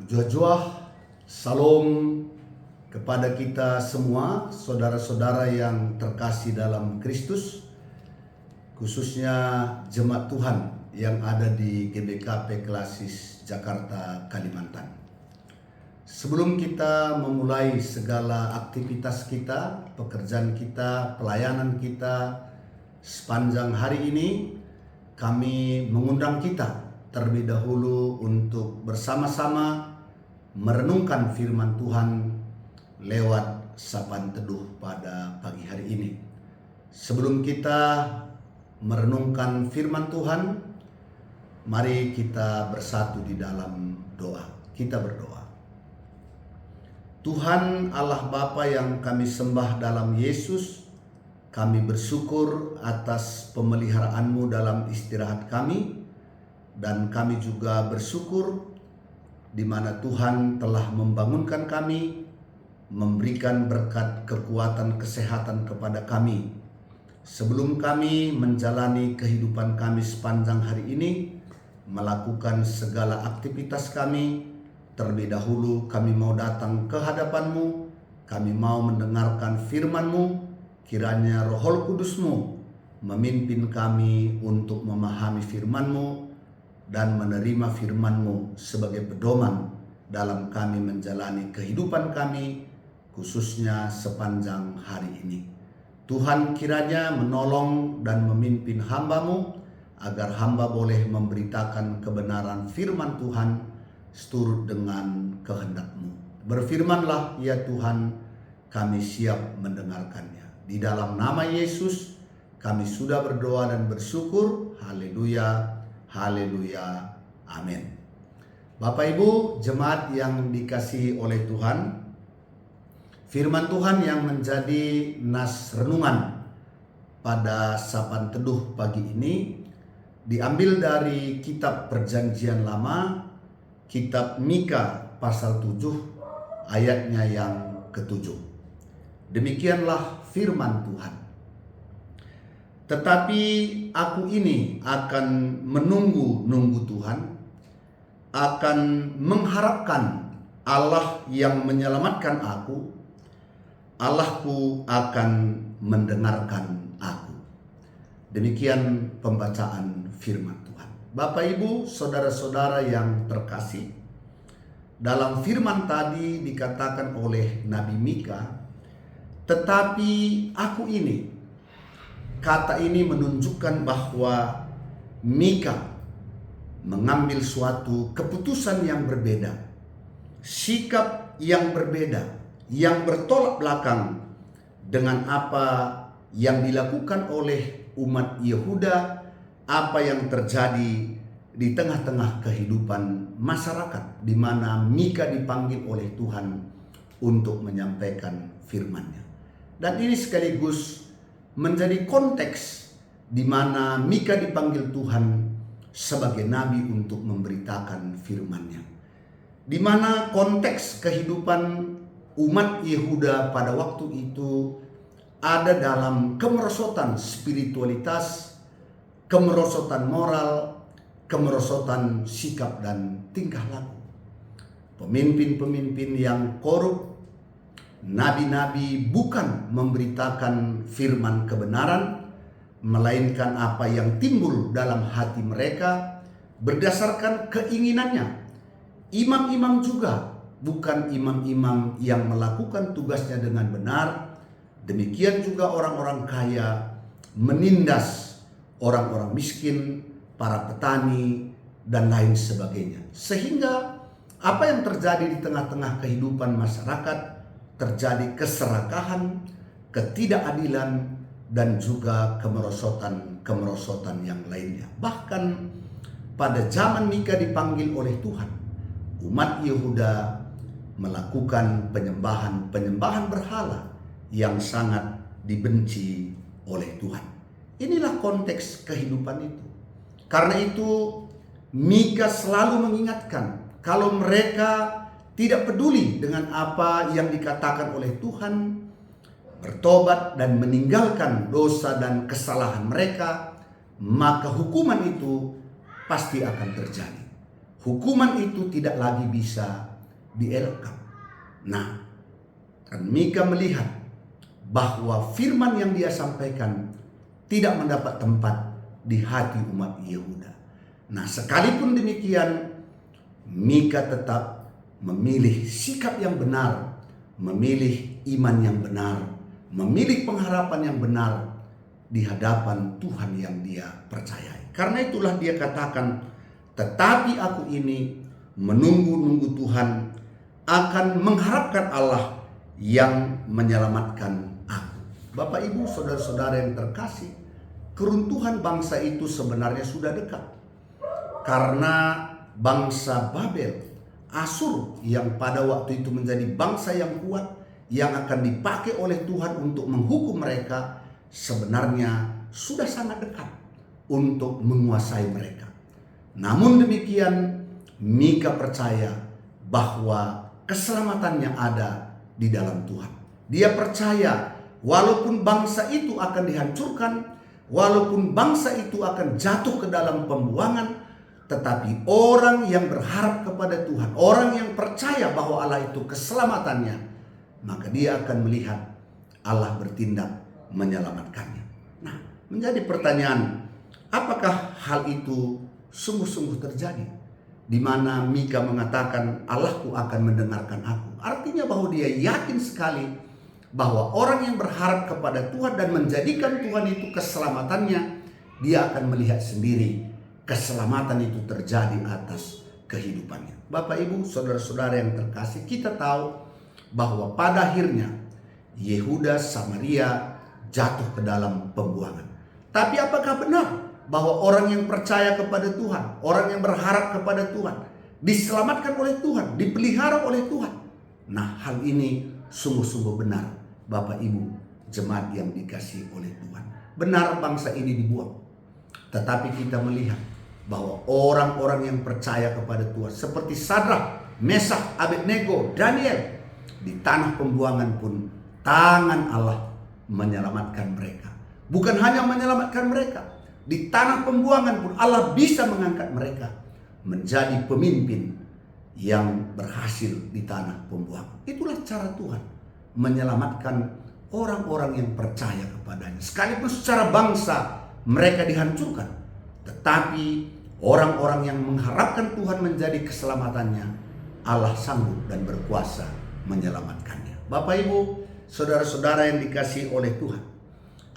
Jua-jua, salam kepada kita semua, saudara-saudara yang terkasih dalam Kristus, khususnya jemaat Tuhan yang ada di GBKP Klasis Jakarta, Kalimantan. Sebelum kita memulai segala aktivitas kita, pekerjaan kita, pelayanan kita sepanjang hari ini, kami mengundang kita terlebih dahulu untuk bersama-sama merenungkan firman Tuhan lewat sapaan teduh pada pagi hari ini. Sebelum kita merenungkan firman Tuhan, mari kita bersatu di dalam doa. Kita berdoa. Tuhan Allah Bapa yang kami sembah dalam Yesus, kami bersyukur atas pemeliharaanmu dalam istirahat kami, dan kami juga bersyukur di mana Tuhan telah membangunkan kami, memberikan berkat kekuatan kesehatan kepada kami. Sebelum kami menjalani kehidupan kami sepanjang hari ini, melakukan segala aktivitas kami, terlebih dahulu kami mau datang ke hadapan-Mu, kami mau mendengarkan firman-Mu, kiranya Roh Kudus-Mu memimpin kami untuk memahami firman-Mu dan menerima firman-Mu sebagai pedoman dalam kami menjalani kehidupan kami, khususnya sepanjang hari ini. Tuhan kiranya menolong dan memimpin hamba-Mu, agar hamba boleh memberitakan kebenaran firman Tuhan seturut dengan kehendak-Mu. Berfirmanlah ya Tuhan, kami siap mendengarkannya. Di dalam nama Yesus kami sudah berdoa dan bersyukur. Haleluya. Haleluya, amin. Bapak Ibu jemaat yang dikasihi oleh Tuhan, firman Tuhan yang menjadi nas renungan pada sapaan teduh pagi ini diambil dari kitab Perjanjian Lama, kitab Mika pasal 7 ayatnya yang ke-7. Demikianlah firman Tuhan. Tetapi aku ini akan menunggu Tuhan, akan mengharapkan Allah yang menyelamatkan aku. Allahku akan mendengarkan aku. Demikian pembacaan firman Tuhan. Bapak Ibu, saudara-saudara yang terkasih, dalam firman tadi dikatakan oleh Nabi Mika, tetapi aku ini. Kata ini menunjukkan bahwa Mika mengambil suatu keputusan yang berbeda, sikap yang berbeda, yang bertolak belakang dengan apa yang dilakukan oleh umat Yehuda, apa yang terjadi di tengah-tengah kehidupan masyarakat di mana Mika dipanggil oleh Tuhan untuk menyampaikan firman-Nya. Dan ini sekaligus menjadi konteks di mana Mika dipanggil Tuhan sebagai nabi untuk memberitakan firman-Nya. Di mana konteks kehidupan umat Yehuda pada waktu itu ada dalam kemerosotan spiritualitas, kemerosotan moral, kemerosotan sikap dan tingkah laku. Pemimpin-pemimpin yang korup, nabi-nabi bukan memberitakan firman kebenaran, melainkan apa yang timbul dalam hati mereka berdasarkan keinginannya. Imam-imam juga bukan imam-imam yang melakukan tugasnya dengan benar. Demikian juga orang-orang kaya menindas orang-orang miskin, para petani, dan lain sebagainya. Sehingga apa yang terjadi di tengah-tengah kehidupan masyarakat, terjadi keserakahan, ketidakadilan, dan juga kemerosotan yang lainnya. Bahkan pada zaman Mika dipanggil oleh Tuhan, umat Yehuda melakukan penyembahan berhala yang sangat dibenci oleh Tuhan. Inilah konteks kehidupan itu. Karena itu Mika selalu mengingatkan kalau mereka tidak peduli dengan apa yang dikatakan oleh Tuhan, bertobat dan meninggalkan dosa dan kesalahan mereka, maka hukuman itu pasti akan terjadi. Hukuman itu tidak lagi bisa dielakkan. Nah, kan Mika melihat bahwa firman yang dia sampaikan tidak mendapat tempat di hati umat Yehuda. Nah, sekalipun demikian, Mika tetap memilih sikap yang benar, memilih iman yang benar, memilih pengharapan yang benar di hadapan Tuhan yang dia percayai. Karena itulah dia katakan, tetapi aku ini menunggu-nunggu Tuhan, akan mengharapkan Allah yang menyelamatkan aku. Bapak, Ibu, saudara-saudara yang terkasih, keruntuhan bangsa itu sebenarnya sudah dekat. Karena bangsa Babel, Asur, yang pada waktu itu menjadi bangsa yang kuat, yang akan dipakai oleh Tuhan untuk menghukum mereka, sebenarnya sudah sangat dekat untuk menguasai mereka. Namun demikian, Mika percaya bahwa keselamatannya ada di dalam Tuhan. Dia percaya walaupun bangsa itu akan dihancurkan, walaupun bangsa itu akan jatuh ke dalam pembuangan, tetapi orang yang berharap kepada Tuhan, orang yang percaya bahwa Allah itu keselamatannya, maka dia akan melihat Allah bertindak menyelamatkannya. Nah, menjadi pertanyaan, apakah hal itu sungguh-sungguh terjadi? Di mana Mika mengatakan Allahku akan mendengarkan aku. Artinya bahwa dia yakin sekali bahwa orang yang berharap kepada Tuhan dan menjadikan Tuhan itu keselamatannya, dia akan melihat sendiri keselamatan itu terjadi atas kehidupannya. Bapak, Ibu, saudara-saudara yang terkasih, kita tahu bahwa pada akhirnya Yehuda Samaria jatuh ke dalam pembuangan. Tapi apakah benar bahwa orang yang percaya kepada Tuhan, orang yang berharap kepada Tuhan, diselamatkan oleh Tuhan, dipelihara oleh Tuhan? Nah, hal ini sungguh-sungguh benar, Bapak, Ibu, jemaat yang dikasihi oleh Tuhan. Benar bangsa ini dibuang. Tetapi kita melihat bahwa orang-orang yang percaya kepada Tuhan, seperti Sadrak, Mesak, Abednego, Daniel, di tanah pembuangan pun tangan Allah menyelamatkan mereka. Bukan hanya menyelamatkan mereka, di tanah pembuangan pun Allah bisa mengangkat mereka menjadi pemimpin yang berhasil di tanah pembuangan. Itulah cara Tuhan menyelamatkan orang-orang yang percaya kepadanya. Sekalipun secara bangsa mereka dihancurkan, tetapi orang-orang yang mengharapkan Tuhan menjadi keselamatannya, Allah sanggup dan berkuasa menyelamatkannya. Bapak, Ibu, saudara-saudara yang dikasihi oleh Tuhan,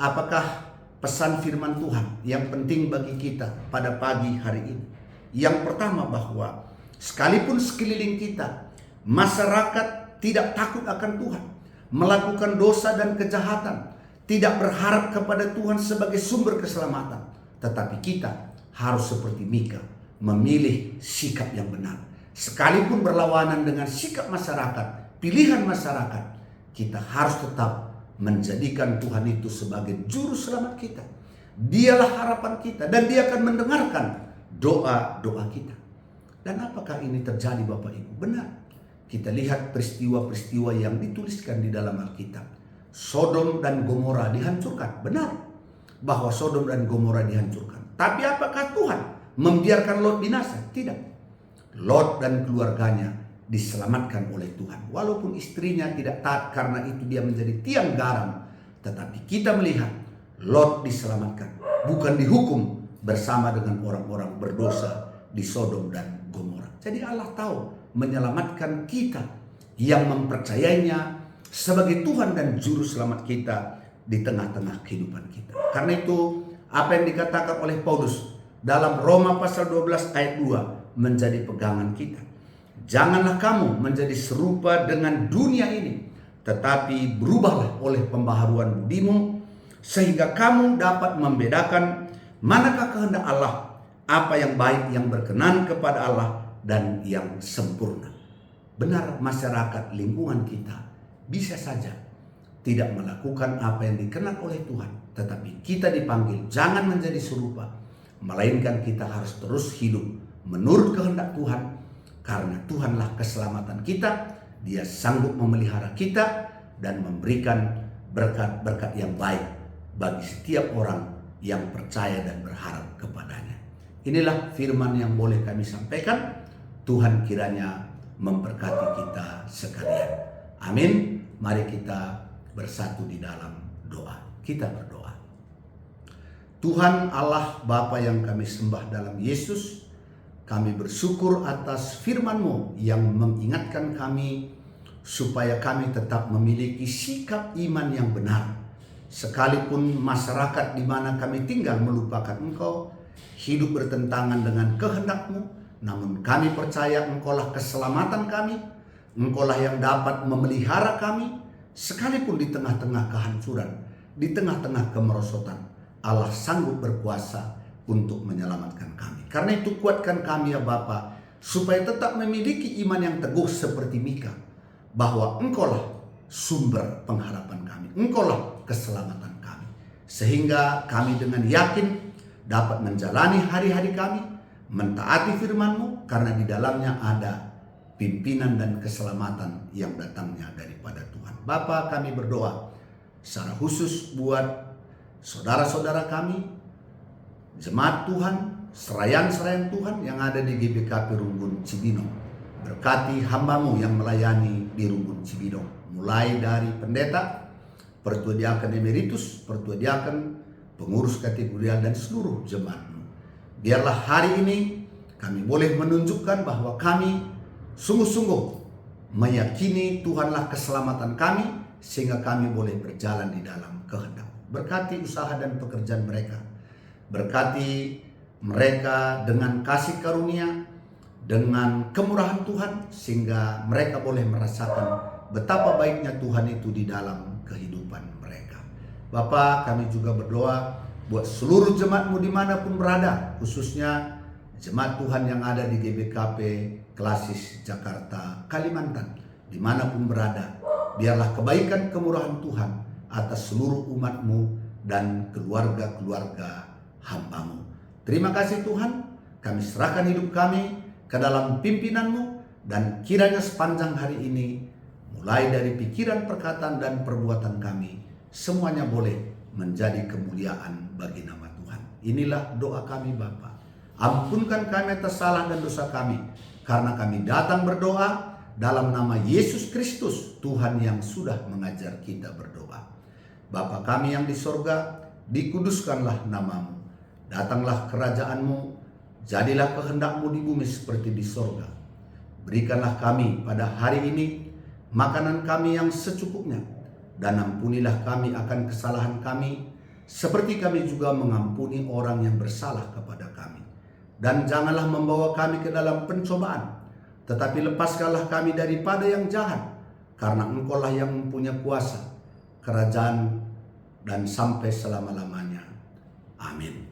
apakah pesan firman Tuhan yang penting bagi kita pada pagi hari ini? Yang pertama, bahwa sekalipun sekeliling kita, masyarakat tidak takut akan Tuhan, melakukan dosa dan kejahatan, tidak berharap kepada Tuhan sebagai sumber keselamatan, tetapi kita harus seperti Mika, memilih sikap yang benar. Sekalipun berlawanan dengan sikap masyarakat, pilihan masyarakat, kita harus tetap menjadikan Tuhan itu sebagai juru selamat kita. Dialah harapan kita dan Dia akan mendengarkan doa-doa kita. Dan apakah ini terjadi, Bapak, Ibu? Benar. Kita lihat peristiwa-peristiwa yang dituliskan di dalam Alkitab. Sodom dan Gomora dihancurkan. Benar bahwa Sodom dan Gomora dihancurkan. Tapi apakah Tuhan membiarkan Lot binasa? Tidak. Lot dan keluarganya diselamatkan oleh Tuhan. Walaupun istrinya tidak taat, karena itu dia menjadi tiang garam. Tetapi kita melihat Lot diselamatkan, bukan dihukum bersama dengan orang-orang berdosa di Sodom dan Gomora. Jadi Allah tahu menyelamatkan kita yang mempercayainya sebagai Tuhan dan Juru Selamat kita di tengah-tengah kehidupan kita. Karena itu, apa yang dikatakan oleh Paulus dalam Roma pasal 12 ayat 2 menjadi pegangan kita. Janganlah kamu menjadi serupa dengan dunia ini, tetapi berubahlah oleh pembaharuan budimu, sehingga kamu dapat membedakan manakah kehendak Allah, apa yang baik, yang berkenan kepada Allah, dan yang sempurna. Benar, masyarakat lingkungan kita bisa saja tidak melakukan apa yang dikenan oleh Tuhan, tetapi kita dipanggil jangan menjadi serupa, melainkan kita harus terus hidup menurut kehendak Tuhan, karena Tuhanlah keselamatan kita. Dia sanggup memelihara kita dan memberikan berkat-berkat yang baik bagi setiap orang yang percaya dan berharap kepadanya. Inilah firman yang boleh kami sampaikan. Tuhan kiranya memberkati kita sekalian. Amin. Mari kita bersatu di dalam doa. Kita berdoa. Tuhan Allah Bapa yang kami sembah dalam Yesus, kami bersyukur atas firman-Mu yang mengingatkan kami supaya kami tetap memiliki sikap iman yang benar. Sekalipun masyarakat di mana kami tinggal melupakan Engkau, hidup bertentangan dengan kehendak-Mu, namun kami percaya Engkaulah keselamatan kami, Engkaulah yang dapat memelihara kami, sekalipun di tengah-tengah kehancuran, di tengah-tengah kemerosotan, Allah sanggup berkuasa untuk menyelamatkan kami. Karena itu kuatkan kami ya Bapa, supaya tetap memiliki iman yang teguh seperti Mika, bahwa Engkaulah sumber pengharapan kami, Engkaulah keselamatan kami, sehingga kami dengan yakin dapat menjalani hari-hari kami, mentaati firman-Mu, karena di dalamnya ada pimpinan dan keselamatan yang datangnya daripada Tuhan. Bapa, kami berdoa secara khusus buat saudara-saudara kami, jemaat Tuhan, serayan-serayan Tuhan yang ada di GBKP Rumbun Cibinong. Berkati hamba-Mu yang melayani di Rumbun Cibinong, mulai dari pendeta, pertua diaken emeritus, pertua diaken, pengurus kategorial, dan seluruh jemaat-Mu. Biarlah hari ini kami boleh menunjukkan bahwa kami sungguh-sungguh meyakini Tuhanlah keselamatan kami, sehingga kami boleh berjalan di dalam kehendak. Berkati usaha dan pekerjaan mereka. Berkati mereka dengan kasih karunia, dengan kemurahan Tuhan, sehingga mereka boleh merasakan betapa baiknya Tuhan itu di dalam kehidupan mereka. Bapa, kami juga berdoa buat seluruh jemaat-Mu dimanapun berada, khususnya jemaat Tuhan yang ada di GBKP Klasis Jakarta, Kalimantan, dimanapun berada. Biarlah kebaikan kemurahan Tuhan atas seluruh umat-Mu dan keluarga-keluarga hamba-Mu. Terima kasih Tuhan, kami serahkan hidup kami ke dalam pimpinan-Mu, dan kiranya sepanjang hari ini, mulai dari pikiran, perkataan, dan perbuatan kami, semuanya boleh menjadi kemuliaan bagi nama Tuhan. Inilah doa kami Bapa. Ampunkan kami atas salah dan dosa kami, karena kami datang berdoa dalam nama Yesus Kristus, Tuhan yang sudah mengajar kita berdoa. Bapa kami yang di sorga, dikuduskanlah nama-Mu. Datanglah kerajaan-Mu, jadilah kehendak-Mu di bumi seperti di sorga. Berikanlah kami pada hari ini makanan kami yang secukupnya, dan ampunilah kami akan kesalahan kami, seperti kami juga mengampuni orang yang bersalah kepada kami. Dan janganlah membawa kami ke dalam pencobaan, tetapi lepaskanlah kami daripada yang jahat, karena Engkaulah yang mempunyai kuasa, kerajaan, dan sampai selama-lamanya. Amin.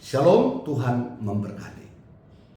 Shalom, Tuhan memberkati.